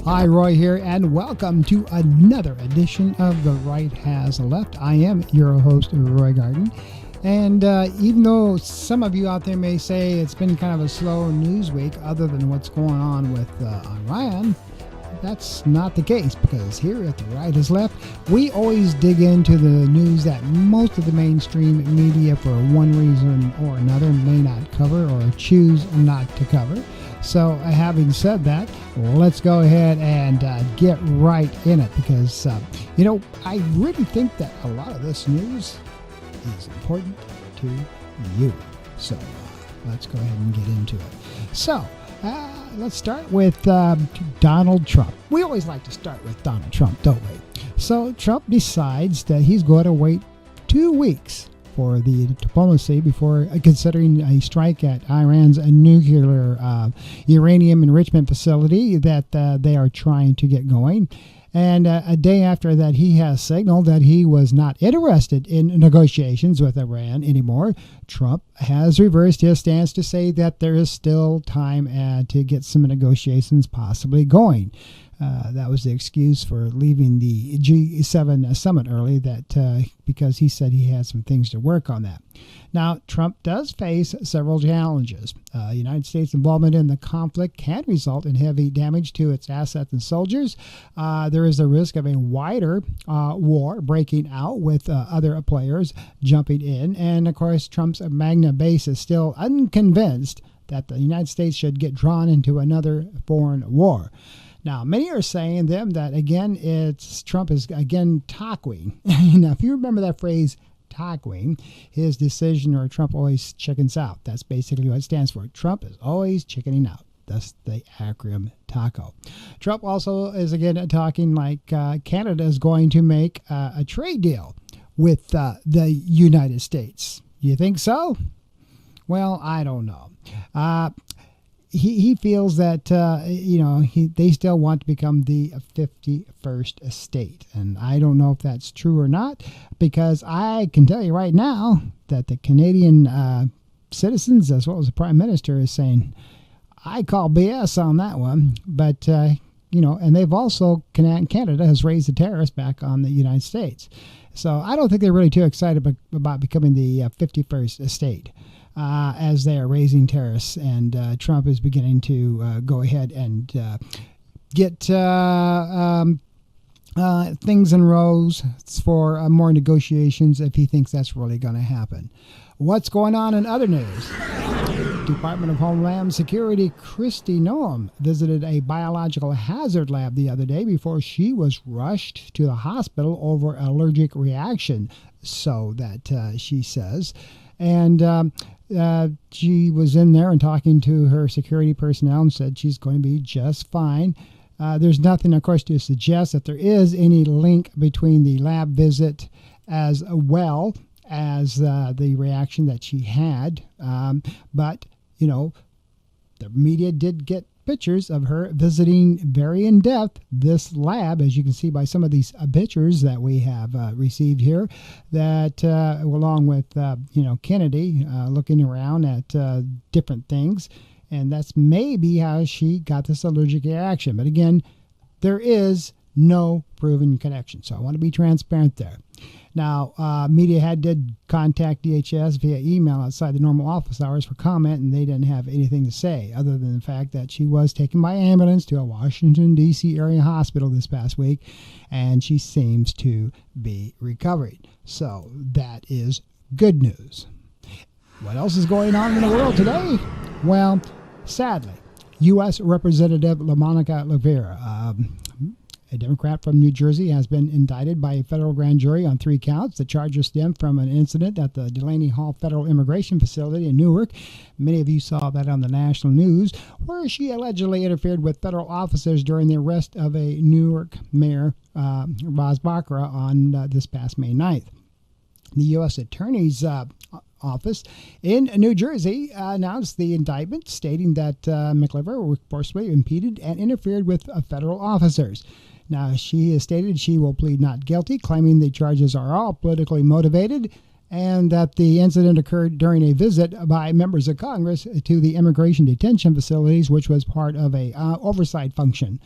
Hi, Roy here, and welcome to another edition of The Right Has Left. I am your host, Roy Garden. And even though some of you out there may say it's been kind of a slow news week, other than what's going on with Iran, that's not the case, because here at The Right Has Left, we always dig into the news that most of the mainstream media, for one reason or another, may not cover or choose not to cover. So having said that, let's go ahead and get right in it, because, I really think that a lot of this news is important to you. So let's go ahead and get into it. So let's start with Donald Trump. We always like to start with Donald Trump, don't we? So Trump decides that he's going to wait 2 weeks for the diplomacy before considering a strike at Iran's nuclear uranium enrichment facility that they are trying to get going. And a day after that, he has signaled that he was not interested in negotiations with Iran anymore. Trump has reversed his stance to say that there is still time to get some negotiations possibly going. That was the excuse for leaving the G7 summit early, because he said he had some things to work on that. Now, Trump does face several challenges. United States involvement in the conflict can result in heavy damage to its assets and soldiers. There is a risk of a wider war breaking out with other players jumping in. And, of course, Trump's Magna base is still unconvinced that the United States should get drawn into another foreign war. Now, many are saying that, again, Trump is, again, talking. Now, if you remember that phrase, talking, his decision, or Trump always chickens out. That's basically what it stands for. Trump is always chickening out. That's the acronym TACO. Trump also is, again, talking like Canada is going to make a trade deal with the United States. You think so? Well, I don't know. He feels that, they still want to become the 51st state. And I don't know if that's true or not, because I can tell you right now that the Canadian citizens, as well as the Prime Minister, is saying, I call BS on that one. But, and they've also, Canada has raised the tariffs back on the United States. So I don't think they're really too excited about becoming the 51st state. As they are raising tariffs, and Trump is beginning to go ahead and get things in rows for more negotiations, if he thinks that's really going to happen. What's going on in other news? Department of Homeland Security Kristi Noem visited a biological hazard lab the other day before she was rushed to the hospital over allergic reaction, so that she says. And she was in there and talking to her security personnel and said she's going to be just fine. There's nothing, of course, to suggest that there is any link between the lab visit as well as the reaction that she had. But, the media did get pictures of her visiting very in depth this lab, as you can see by some of these pictures that we have received here, that along with Kennedy looking around at different things, and that's maybe how she got this allergic reaction. But again, there is no proven connection, so I want to be transparent there. Now, media did contact DHS via email outside the normal office hours for comment, and they didn't have anything to say other than the fact that she was taken by ambulance to a Washington, D.C. area hospital this past week, and she seems to be recovering. So that is good news. What else is going on in the world today? Well, sadly, U.S. Representative LaMonica Rivera, a Democrat from New Jersey, has been indicted by a federal grand jury on 3 counts. The charges stem from an incident at the Delaney Hall Federal Immigration Facility in Newark. Many of you saw that on the national news, where she allegedly interfered with federal officers during the arrest of a Newark mayor, Ras Bacra, on this past May 9th. The U.S. Attorney's Office in New Jersey announced the indictment, stating that McLiver forcibly impeded and interfered with federal officers. Now, she has stated she will plead not guilty, claiming the charges are all politically motivated, and that the incident occurred during a visit by members of Congress to the immigration detention facilities, which was part of a oversight function.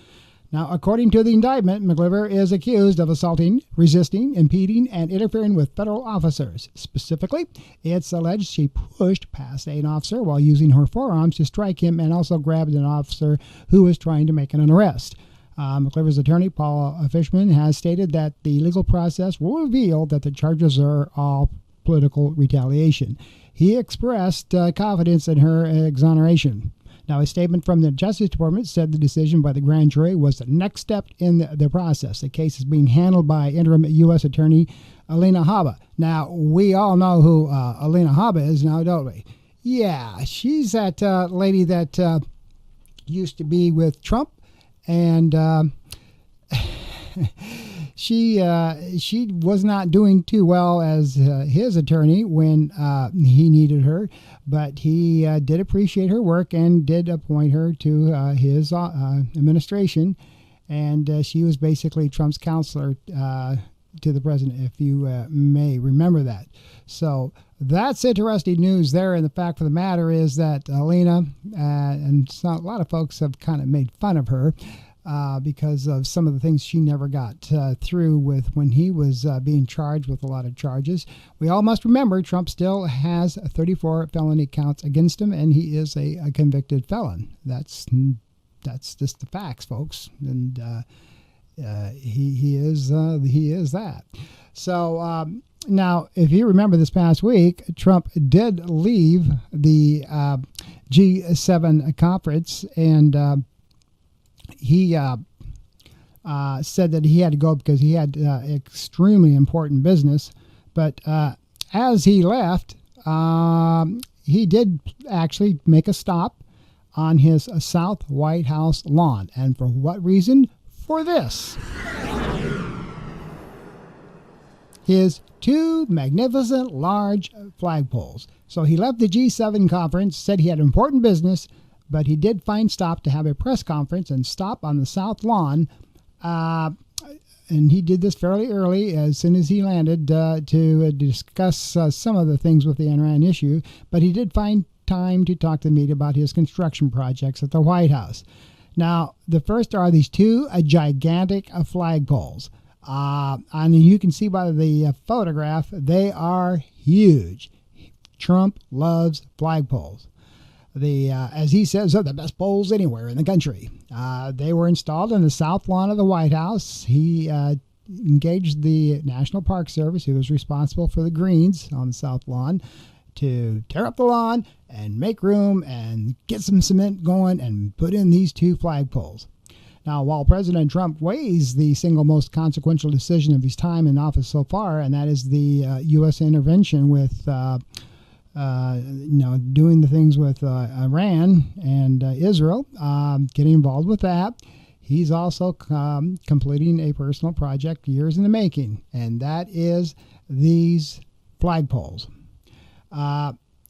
Now, according to the indictment, McLiver is accused of assaulting, resisting, impeding, and interfering with federal officers. Specifically, it's alleged she pushed past an officer while using her forearms to strike him and also grabbed an officer who was trying to make an arrest. McLiver's attorney, Paul Fishman, has stated that the legal process will reveal that the charges are all political retaliation. He expressed confidence in her exoneration. Now, a statement from the Justice Department said the decision by the grand jury was the next step in the process. The case is being handled by interim U.S. Attorney Alina Habba. Now, we all know who Alina Habba is now, don't we? Yeah, she's that lady that used to be with Trump, and she was not doing too well as his attorney when he needed her, but he did appreciate her work and did appoint her to his administration, and she was basically Trump's counselor to the president, if you may remember that. So that's interesting news there, and the fact of the matter is that Alina, and a lot of folks have kind of made fun of her, because of some of the things she never got through with when he was being charged with a lot of charges. We all must remember Trump still has 34 felony counts against him, and he is a convicted felon. That's just the facts, folks, and he is that. So now, if you remember this past week, Trump did leave the G7 conference, and he said that he had to go because he had extremely important business. But as he left, he did actually make a stop on his South White House lawn. And for what reason? For this. His two magnificent large flagpoles. So he left the G7 conference, said he had important business, but he did find stop to have a press conference and stop on the South Lawn. And he did this fairly early, as soon as he landed, to discuss some of the things with the Iran issue. But he did find time to talk to the media about his construction projects at the White House. Now, the first are these two gigantic flagpoles. And you can see by the photograph, they are huge. Trump loves flagpoles. As he says, they're the best poles anywhere in the country. They were installed in the south lawn of the White House. He engaged the National Park Service, who was responsible for the greens on the south lawn, to tear up the lawn and make room and get some cement going and put in these two flagpoles. Now, while President Trump weighs the single most consequential decision of his time in office so far, and that is the U.S. intervention with doing the things with Iran and Israel, getting involved with that. He's also completing a personal project years in the making, and that is these flagpoles.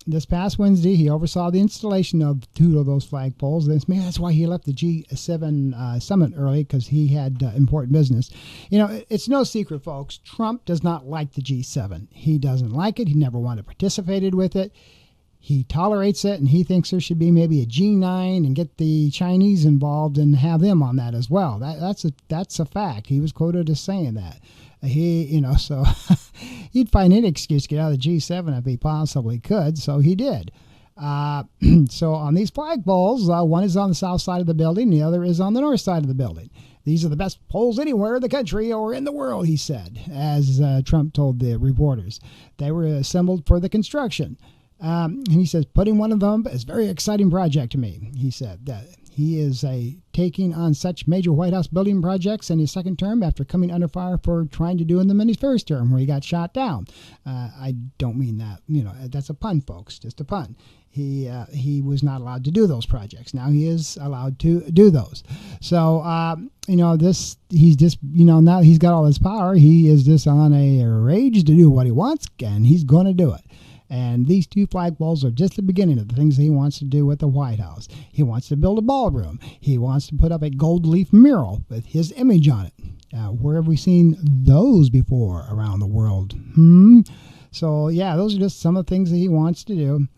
This past Wednesday, he oversaw the installation of two of those flagpoles. That's why he left the G7 summit early, because he had important business. You know, it's no secret, folks. Trump does not like the G7. He doesn't like it. He never wanted to participate with it. He tolerates it, and he thinks there should be maybe a G9 and get the Chinese involved and have them on that as well. That's a fact. He was quoted as saying that. So he'd find any excuse to get out of the G7 if he possibly could, so he did. So on these flagpoles, one is on the south side of the building, the other is on the north side of the building. These are the best poles anywhere in the country or in the world, he said, as Trump told the reporters. They were assembled for the construction. And he says, putting one of them is a very exciting project to me. He said that he is taking on such major White House building projects in his second term after coming under fire for trying to do them in his first term, where he got shot down. I don't mean that. That's a pun, folks, just a pun. He was not allowed to do those projects. Now he is allowed to do those. So, he's just, now he's got all this power. He is just on a rage to do what he wants, and he's going to do it. And these two flagpoles are just the beginning of the things that he wants to do with the White House. He wants to build a ballroom. He wants to put up a gold leaf mural with his image on it. Where have we seen those before around the world? So, yeah, those are just some of the things that he wants to do.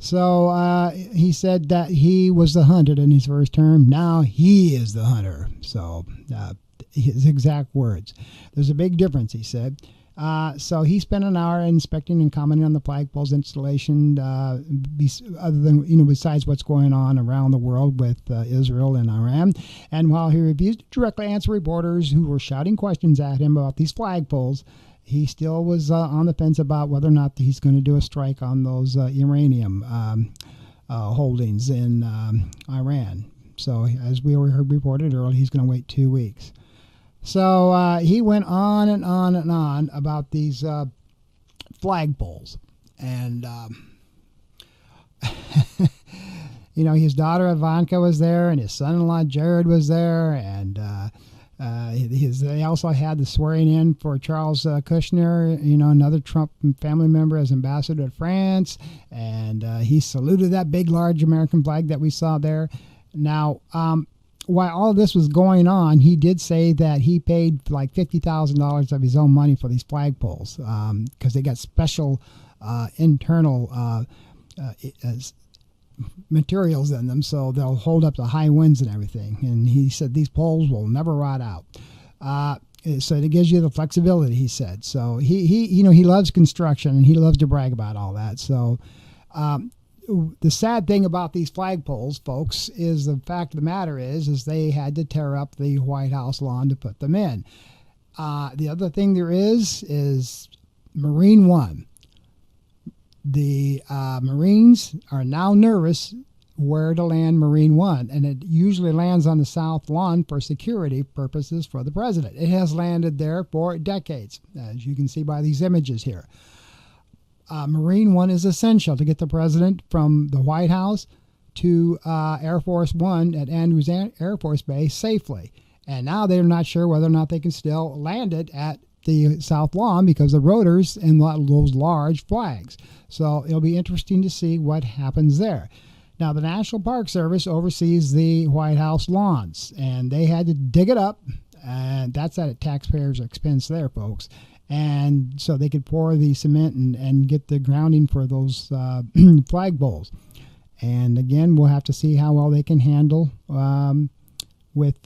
So he said that he was the hunted in his first term. Now he is the hunter. So his exact words. There's a big difference, he said. So he spent an hour inspecting and commenting on the flagpole's installation, other than, besides what's going on around the world with Israel and Iran. And while he refused to directly answer reporters who were shouting questions at him about these flagpoles, he still was on the fence about whether or not he's going to do a strike on those uranium holdings in Iran. So as we heard reported earlier, he's going to wait 2 weeks. So he went on and on and on about these flagpoles. And, his daughter Ivanka was there, and his son-in-law Jared was there, and they also had the swearing in for Charles Kushner, another Trump family member, as ambassador to France. And he saluted that big, large American flag that we saw there. Now, while all this was going on, he did say that he paid like $50,000 of his own money for these flagpoles because they got special internal materials in them, so they'll hold up to high winds and everything. And he said these poles will never rot out. So it gives you the flexibility, he said. So he loves construction, and he loves to brag about all that. So the sad thing about these flagpoles, folks, is the fact of the matter is they had to tear up the White House lawn to put them in. The other thing there is Marine One. The Marines are now nervous where to land Marine One, and it usually lands on the South Lawn for security purposes for the president. It has landed there for decades, as you can see by these images here. Marine One is essential to get the president from the White House to Air Force One at Andrews Air Force Base safely. And now they're not sure whether or not they can still land it at the South Lawn because of the rotors and those large flags. So it'll be interesting to see what happens there. Now, the National Park Service oversees the White House lawns, and they had to dig it up, and that's at a taxpayer's expense there, folks. And so they could pour the cement and get the grounding for those flagpoles. And again, we'll have to see how well they can handle with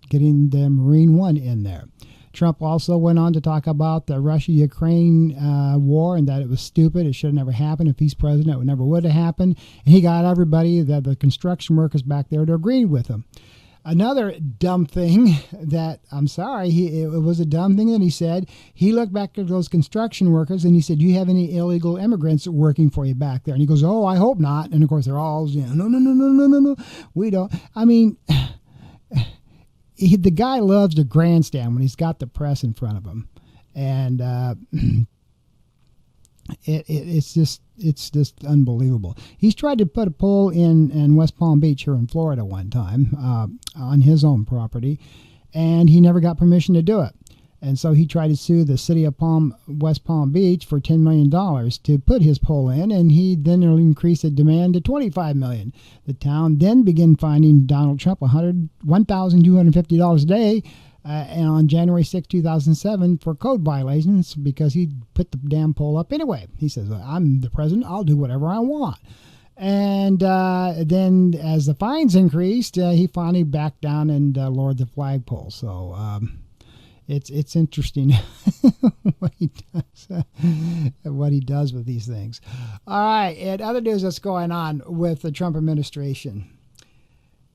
getting the Marine One in there. Trump also went on to talk about the Russia-Ukraine war and that it was stupid. It should have never happened. If he's president, it never would have happened. And he got everybody, the construction workers back there, to agree with him. Another dumb thing that, I'm sorry, it was a dumb thing that he said. He looked back at those construction workers and he said, "Do you have any illegal immigrants working for you back there?" And he goes, "Oh, I hope not." And of course, they're all, no, we don't. I mean, the guy loves to grandstand when he's got the press in front of him. And it's just unbelievable. He's tried to put a pole in West Palm Beach here in Florida one time on his own property, and he never got permission to do it. And so he tried to sue the city of West Palm Beach for $10 million to put his pole in, and he then increased the demand to $25 million. The town then began fining Donald Trump $1,250 a day and on January 6, 2007 for code violations because he put the damn pole up anyway. He says, "Well, I'm the president. I'll do whatever I want." And then as the fines increased, he finally backed down and lowered the flagpole. So it's interesting what he does with these things. All right, and other news that's going on with the Trump administration.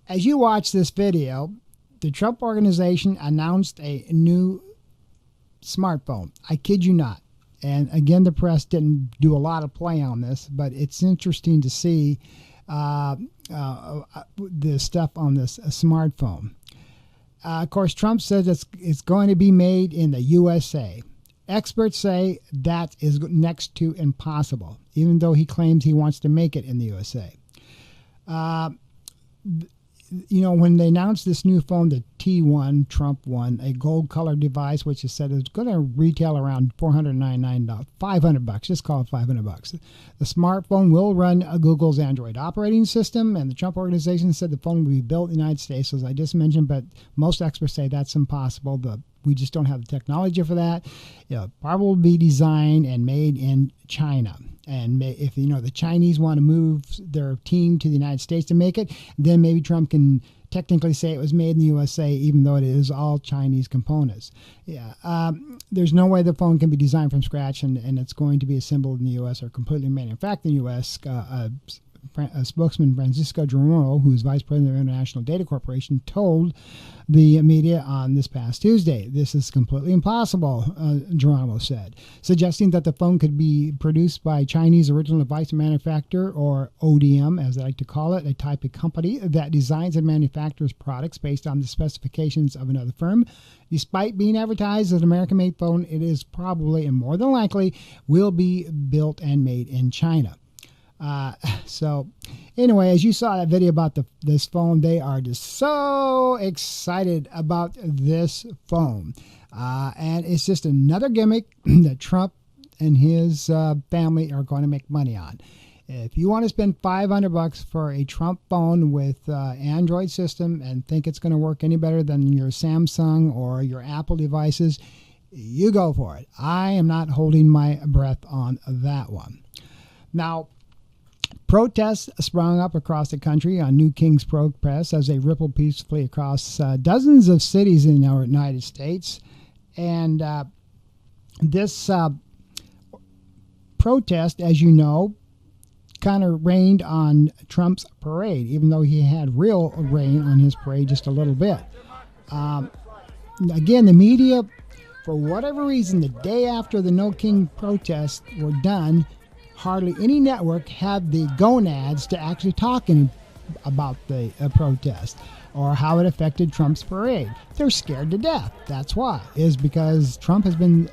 As you watch this video, the Trump organization announced a new smartphone. I kid you not. And again, the press didn't do a lot of play on this, but it's interesting to see the stuff on this smartphone. Of course, Trump says it's going to be made in the USA. Experts say that is next to impossible, even though he claims he wants to make it in the USA. When they announced this new phone, the T1, Trump One, a gold-colored device, which is said is going to retail around $499, $500. Just call it $500. The smartphone will run Google's Android operating system, and the Trump organization said the phone will be built in the United States, as I just mentioned, but most experts say that's impossible. The We just don't have the technology for that. It'll probably be designed and made in China. And if the Chinese want to move their team to the United States to make it, then maybe Trump can technically say it was made in the USA, even though it is all Chinese components. There's no way the phone can be designed from scratch and it's going to be assembled in the U.S. or completely manufactured in the U.S. Spokesman Francisco Geronimo, who is vice president of International Data Corporation, told the media on this past Tuesday, "This is completely impossible," Geronimo said, suggesting that the phone could be produced by Chinese original device manufacturer, or ODM, as they like to call it, a type of company that designs and manufactures products based on the specifications of another firm. Despite being advertised as an American-made phone, it is probably and more than likely will be built and made in China. So anyway, as you saw that video about this phone, they are just so excited about this phone. And it's just another gimmick that Trump and his family are going to make money on. If you want to spend $500 for a Trump phone with Android system and think it's going to work any better than your Samsung or your Apple devices, you go for it. I am not holding my breath on that one. Now, protests sprung up across the country on New King's protest as they rippled peacefully across dozens of cities in our United States. And this protest, as you know, kind of rained on Trump's parade, even though he had real rain on his parade just a little bit. Again, the media, for whatever reason, the day after the No King protests were done, hardly any network had the gonads to actually talk about the protest or how it affected Trump's parade. They're scared to death. That's why. Is because Trump has been,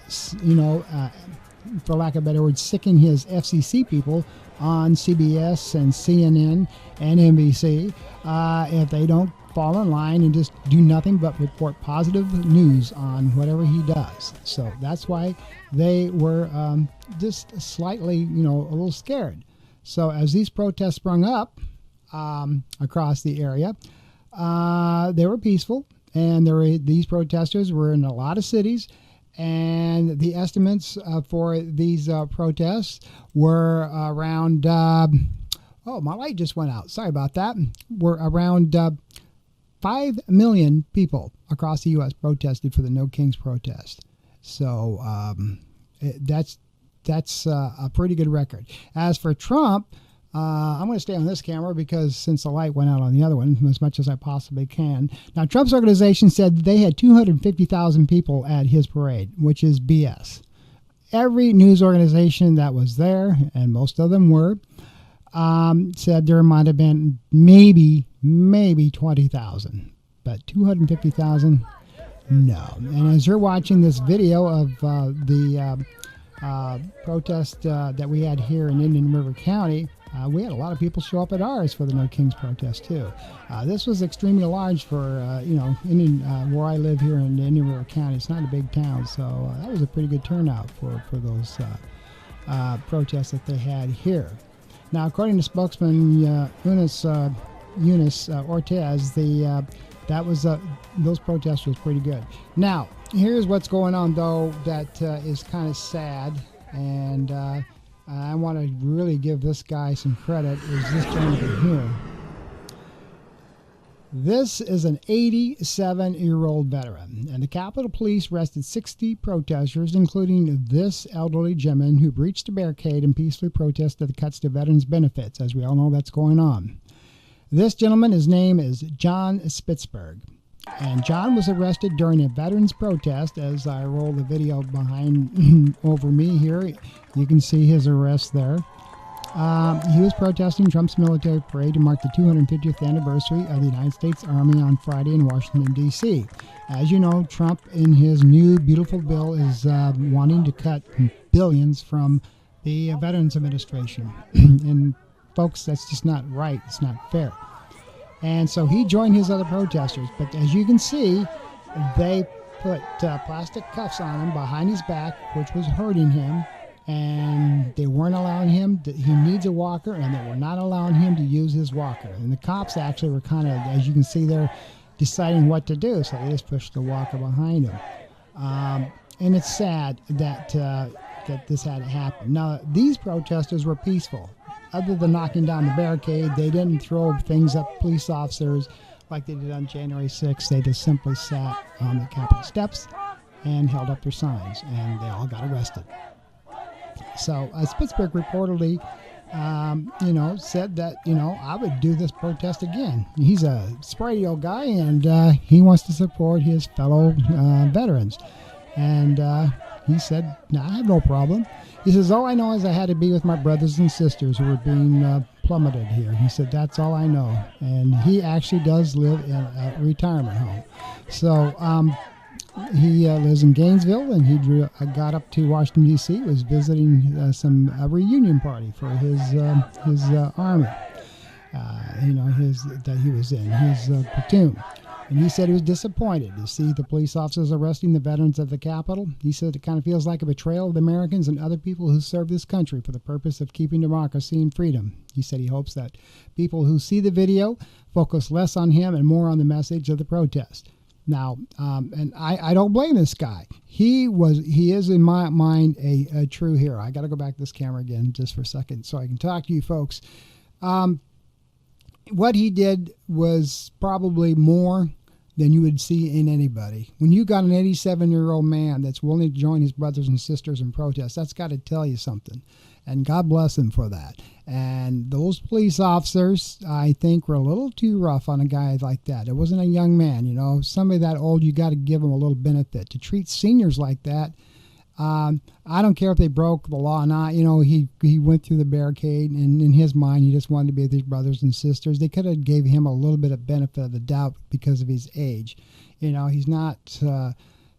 for lack of a better word, sicking his FCC people on CBS and CNN and NBC if they don't fall in line and just do nothing but report positive news on whatever he does. So that's why they were just slightly, a little scared. So as these protests sprung up across the area, they were peaceful, and these protesters were in a lot of cities, and the estimates for these protests were around, my light just went out. Sorry about that. Were around 5 million people across the U.S. protested for the No Kings protest. So that's a pretty good record. As for Trump, I'm going to stay on this camera because since the light went out on the other one, as much as I possibly can. Now, Trump's organization said they had 250,000 people at his parade, which is BS. Every news organization that was there, and most of them were, said there might have been maybe 20,000, but 250,000, no. And as you're watching this video of the protest that we had here in Indian River County, we had a lot of people show up at ours for the No Kings protest too. This was extremely large for Indian, where I live here in Indian River County. It's not a big town, so that was a pretty good turnout for those protests that they had here. Now, according to spokesman Eunice Ortiz, those protests was pretty good. Now, here's what's going on, though, that is kind of sad, and I want to really give this guy some credit, is this gentleman here. This is an 87-year-old veteran, and the Capitol Police arrested 60 protesters, including this elderly gentleman who breached a barricade and peacefully protested the cuts to veterans' benefits. As we all know, that's going on. This gentleman, his name is John Spitzberg, and John was arrested during a veterans' protest. As I roll the video behind over me here, you can see his arrest there. He was protesting Trump's military parade to mark the 250th anniversary of the United States Army on Friday in Washington, D.C. As you know, Trump, in his new beautiful bill, is wanting to cut billions from the Veterans Administration. And folks, that's just not right. It's not fair. And so he joined his other protesters. But as you can see, they put plastic cuffs on him behind his back, which was hurting him. And they weren't allowing him he needs a walker, and they were not allowing him to use his walker. And the cops actually were kind of, as you can see there, deciding what to do. So they just pushed the walker behind him. And it's sad that that this had to happen. Now, these protesters were peaceful. Other than knocking down the barricade, they didn't throw things at police officers like they did on January 6th. They just simply sat on the Capitol steps and held up their signs, and they all got arrested. So Pittsburgh reportedly, said that, I would do this protest again. He's a sprightly guy, and he wants to support his fellow veterans. And he said, "No, I have no problem." He says, "All I know is I had to be with my brothers and sisters who were being plummeted here." He said, "That's all I know." And he actually does live in a retirement home. So he lives in Gainesville, and he got up to Washington, D.C., was visiting a reunion party for his army, that he was in, his platoon. And he said he was disappointed to see the police officers arresting the veterans at the Capitol. He said it kind of feels like a betrayal of the Americans and other people who serve this country for the purpose of keeping democracy and freedom. He said he hopes that people who see the video focus less on him and more on the message of the protest. Now, and I don't blame this guy. He is in my mind a true hero. I got to go back to this camera again just for a second so I can talk to you folks. What he did was probably more than you would see in anybody. When you got an 87-year-old man that's willing to join his brothers and sisters in protest, that's got to tell you something. And God bless him for that. And those police officers, I think, were a little too rough on a guy like that. It wasn't a young man, somebody that old, you got to give him a little benefit. To treat seniors like that, I don't care if they broke the law or not. He went through the barricade, and in his mind, he just wanted to be with his brothers and sisters. They could have gave him a little bit of benefit of the doubt because of his age. He's not going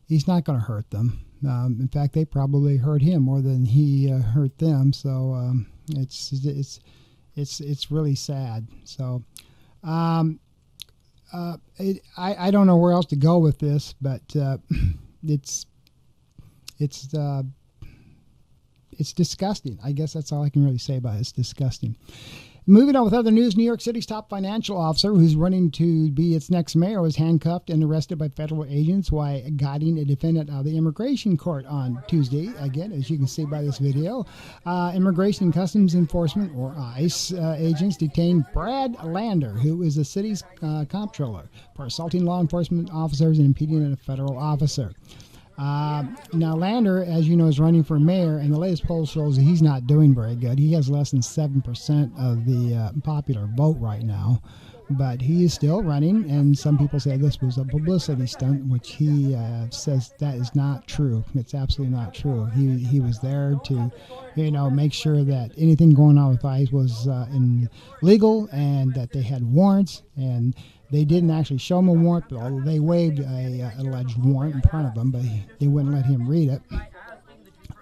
to hurt them. In fact, they probably hurt him more than he hurt them. So it's really sad. So I don't know where else to go with this, but it's disgusting. I guess that's all I can really say about it. It's disgusting. Moving on with other news, New York City's top financial officer, who's running to be its next mayor, was handcuffed and arrested by federal agents while guiding a defendant out of the immigration court on Tuesday. Again, as you can see by this video, Immigration and Customs Enforcement, or ICE, agents detained Brad Lander, who is the city's comptroller, for assaulting law enforcement officers and impeding a federal officer. Now, Lander, as you know, is running for mayor, and the latest poll shows that he's not doing very good. He has less than 7% of the popular vote right now, but he is still running, and some people say this was a publicity stunt, which he says that is not true. It's absolutely not true. He was there to, make sure that anything going on with ICE was legal, and that they had warrants, and they didn't actually show him a warrant, but they waived an alleged warrant in front of him, but they wouldn't let him read it.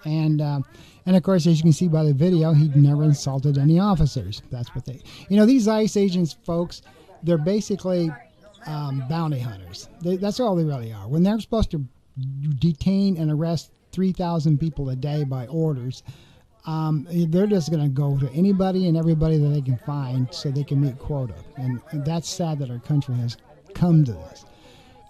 And of course, as you can see by the video, he never insulted any officers. That's what these ICE agents, folks, they're basically bounty hunters. That's all they really are. When they're supposed to detain and arrest 3,000 people a day by orders, they're just going to go to anybody and everybody that they can find so they can meet quota. And that's sad that our country has come to this.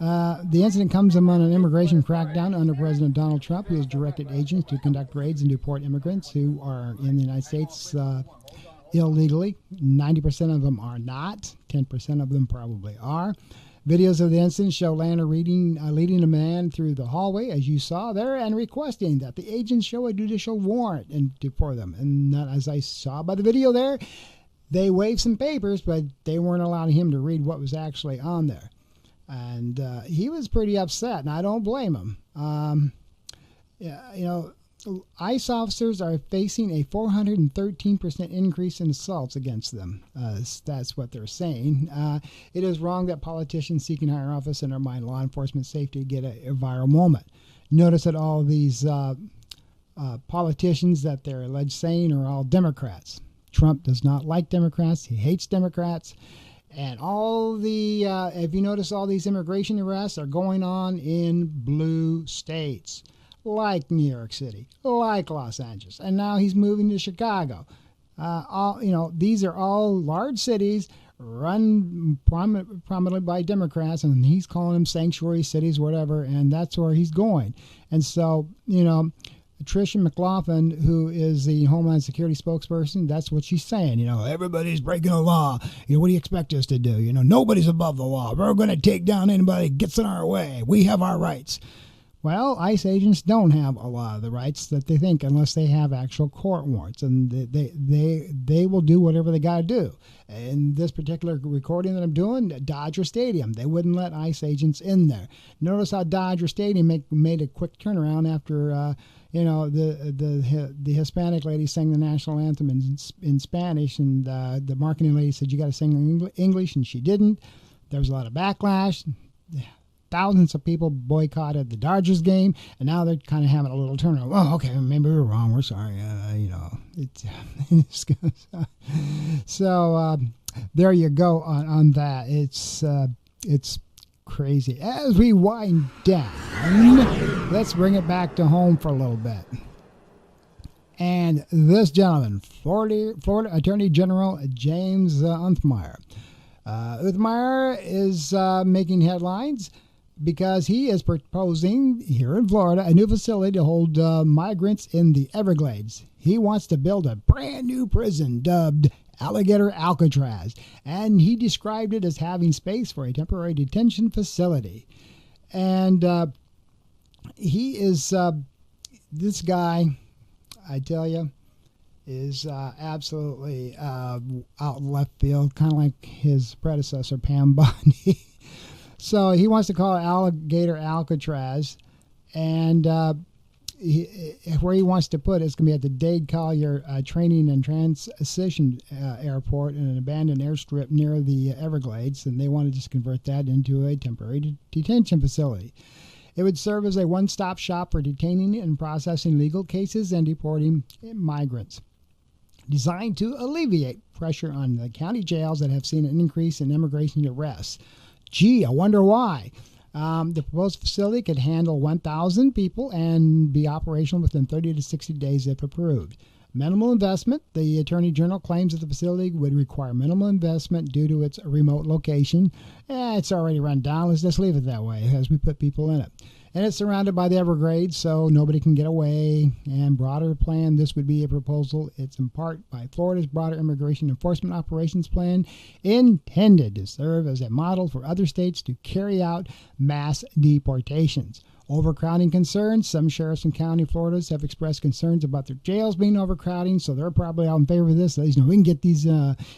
The incident comes among an immigration crackdown under President Donald Trump, who has directed agents to conduct raids and deport immigrants who are in the United States illegally. 90% of them are not. 10% of them probably are. Videos of the incident show Lander leading a man through the hallway, as you saw there, and requesting that the agents show a judicial warrant for them. And as I saw by the video there, they waived some papers, but they weren't allowing him to read what was actually on there. And he was pretty upset, and I don't blame him. ICE officers are facing a 413% increase in assaults against them. That's what they're saying. It is wrong that politicians seeking higher office undermine law enforcement safety to get a viral moment. Notice that all these politicians that they're alleged saying are all Democrats. Trump does not like Democrats. He hates Democrats. And all the, if you notice, all these immigration arrests are going on in blue states, like New York City, like Los Angeles, and now he's moving to Chicago. These are all large cities run prominently by Democrats, and he's calling them sanctuary cities, whatever, and that's where he's going. And so, Tricia McLaughlin, who is the Homeland Security spokesperson, that's what she's saying. Everybody's breaking the law. What do you expect us to do? Nobody's above the law. We're going to take down anybody that gets in our way. We have our rights. Well, ICE agents don't have a lot of the rights that they think unless they have actual court warrants, and they will do whatever they got to do. In this particular recording that I'm doing, Dodger Stadium, they wouldn't let ICE agents in there. Notice how Dodger Stadium made a quick turnaround after the Hispanic lady sang the national anthem in Spanish, and the marketing lady said you got to sing English, and she didn't. There was a lot of backlash. Thousands of people boycotted the Dodgers game, and now they're kind of having a little turnaround. Oh, okay, maybe we were wrong. We're sorry. So there you go on that. It's crazy. As we wind down, let's bring it back to home for a little bit. And this gentleman, Florida Attorney General James Uthmeier. Uthmeier is making headlines because he is proposing here in Florida a new facility to hold migrants in the Everglades. He wants to build a brand new prison dubbed Alligator Alcatraz, and he described it as having space for a temporary detention facility. And he is, this guy, I tell you, is absolutely out left field, kind of like his predecessor, Pam Bondi. So he wants to call it Alligator Alcatraz, and where he wants to put it is going to be at the Dade Collier Training and Transition Airport in an abandoned airstrip near the Everglades, and they want to just convert that into a temporary detention facility. It would serve as a one-stop shop for detaining and processing legal cases and deporting migrants, designed to alleviate pressure on the county jails that have seen an increase in immigration arrests. Gee, I wonder why. The proposed facility could handle 1,000 people and be operational within 30 to 60 days if approved. Minimal investment. The Attorney General claims that the facility would require minimal investment due to its remote location. It's already run down. Let's just leave it that way as we put people in it. And it's surrounded by the Everglades, so nobody can get away. And broader plan, this would be a proposal. It's in part by Florida's broader immigration enforcement operations plan, intended to serve as a model for other states to carry out mass deportations. Overcrowding concerns. Some sheriffs in county Floridas have expressed concerns about their jails being overcrowding, so they're probably out in favor of this. We can get these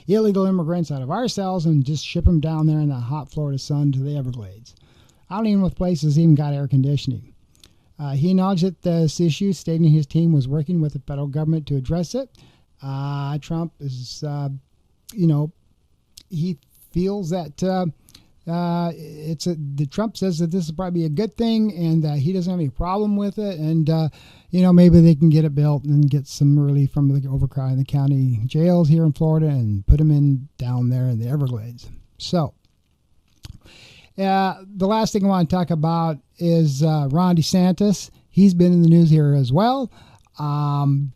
illegal immigrants out of our cells and just ship them down there in the hot Florida sun to the Everglades. I don't even know if places even got air conditioning. He acknowledged this issue, stating his team was working with the federal government to address it. Trump is, he feels that the Trump says that this is probably a good thing, and he doesn't have any problem with it, and maybe they can get it built and get some relief from the overcrowding in the county jails here in Florida and put them in down there in the Everglades. So the last thing I want to talk about is Ron DeSantis. He's been in the news here as well. Ron,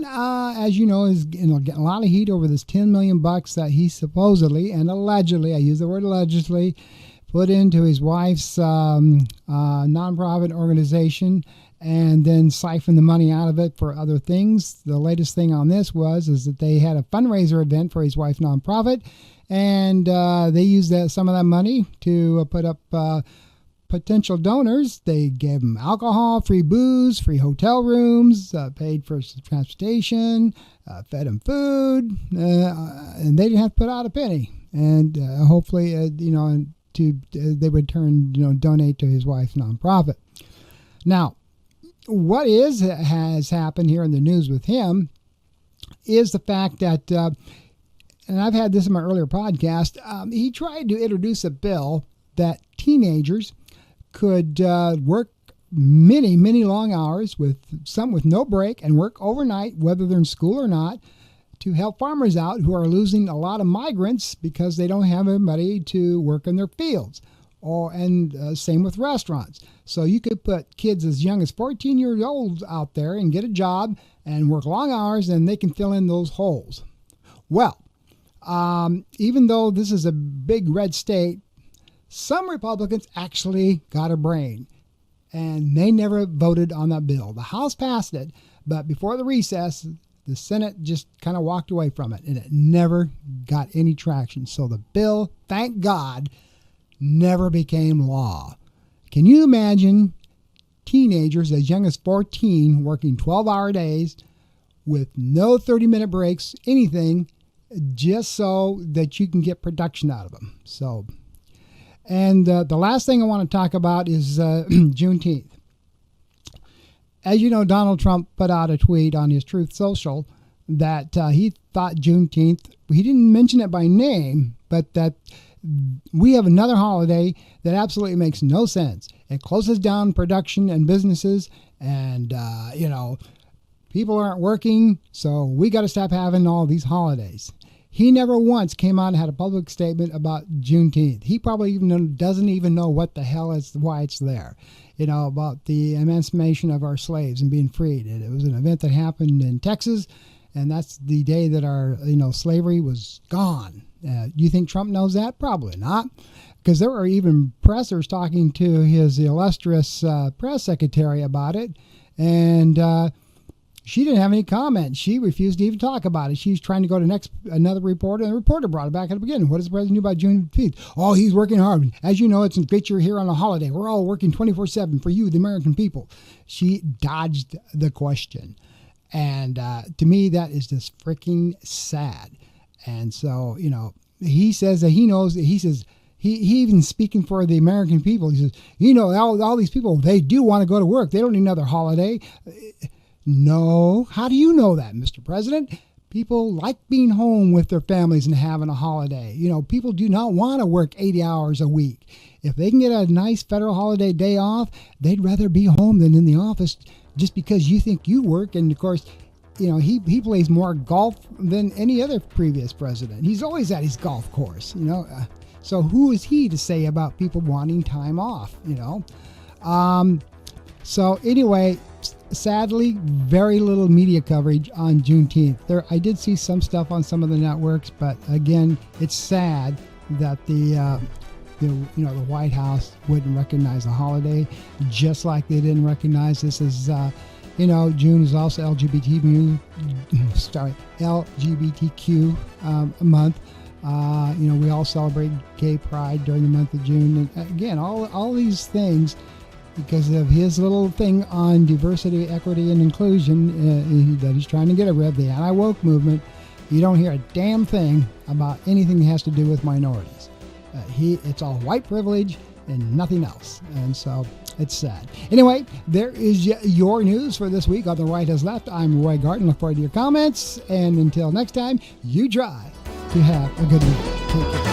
as you know, is getting a lot of heat over this $10 million that he supposedly and allegedly, I use the word allegedly, put into his wife's nonprofit organization and then siphoned the money out of it for other things. The latest thing on this is that they had a fundraiser event for his wife's nonprofit, and they used some of that money to put up potential donors. They gave them alcohol, free booze, free hotel rooms, paid for transportation, fed them food, and they didn't have to put out a penny. And hopefully, they would donate to his wife's nonprofit. Now, what has happened here in the news with him is the fact that, and I've had this in my earlier podcast, he tried to introduce a bill that teenagers could work many, many long hours with no break and work overnight, whether they're in school or not, to help farmers out who are losing a lot of migrants because they don't have anybody to work in their fields. Same with restaurants. So you could put kids as young as 14 years old out there and get a job and work long hours, and they can fill in those holes. Well, Even though this is a big red state, some Republicans actually got a brain, and they never voted on that bill. The House passed it, but before the recess, the Senate just kind of walked away from it, and it never got any traction. So the bill, thank God, never became law. Can you imagine teenagers as young as 14 working 12-hour days with no 30-minute breaks, anything, just so that you can get production out of them? So, and the last thing I want to talk about is Juneteenth. As you know, Donald Trump put out a tweet on his Truth Social that he thought Juneteenth, he didn't mention it by name, but that we have another holiday that absolutely makes no sense. It closes down production and businesses, and, people aren't working, so we got to stop having all these holidays. He never once came out and had a public statement about Juneteenth. He probably doesn't even know what the hell is, why it's there. About the emancipation of our slaves and being freed. It was an event that happened in Texas, and that's the day that our, slavery was gone. You think Trump knows that? Probably not, because there were even pressers talking to his illustrious press secretary about it, and she didn't have any comment. She refused to even talk about it. She's trying to go to another reporter, and the reporter brought it back at the beginning. What does the president do about Juneteenth? Oh, he's working hard. As you know, it's great you're here on a holiday. We're all working 24/7 for you, the American people. She dodged the question. And to me, that is just freaking sad. And so, he says that he knows, he says, he even speaking for the American people, he says, all these people, they do want to go to work. They don't need another holiday. No. How do you know that, Mr. President? People like being home with their families and having a holiday. People do not want to work 80 hours a week. If they can get a nice federal holiday day off, they'd rather be home than in the office just because you think you work. And, of course, he plays more golf than any other previous president. He's always at his golf course, So who is he to say about people wanting time off, So anyway, sadly, very little media coverage on Juneteenth. I did see some stuff on some of the networks, but again, it's sad that the White House wouldn't recognize the holiday, just like they didn't recognize this as June is also LGBTQ month. We all celebrate Gay Pride during the month of June, and again, all these things. Because of his little thing on diversity, equity, and inclusion that he's trying to get rid of, the anti-woke movement, you don't hear a damn thing about anything that has to do with minorities. It's all white privilege and nothing else. And so it's sad. Anyway, there is your news for this week on The Right Has Left. I'm Roy Garden. Look forward to your comments. And until next time, you try to have a good week. Take care.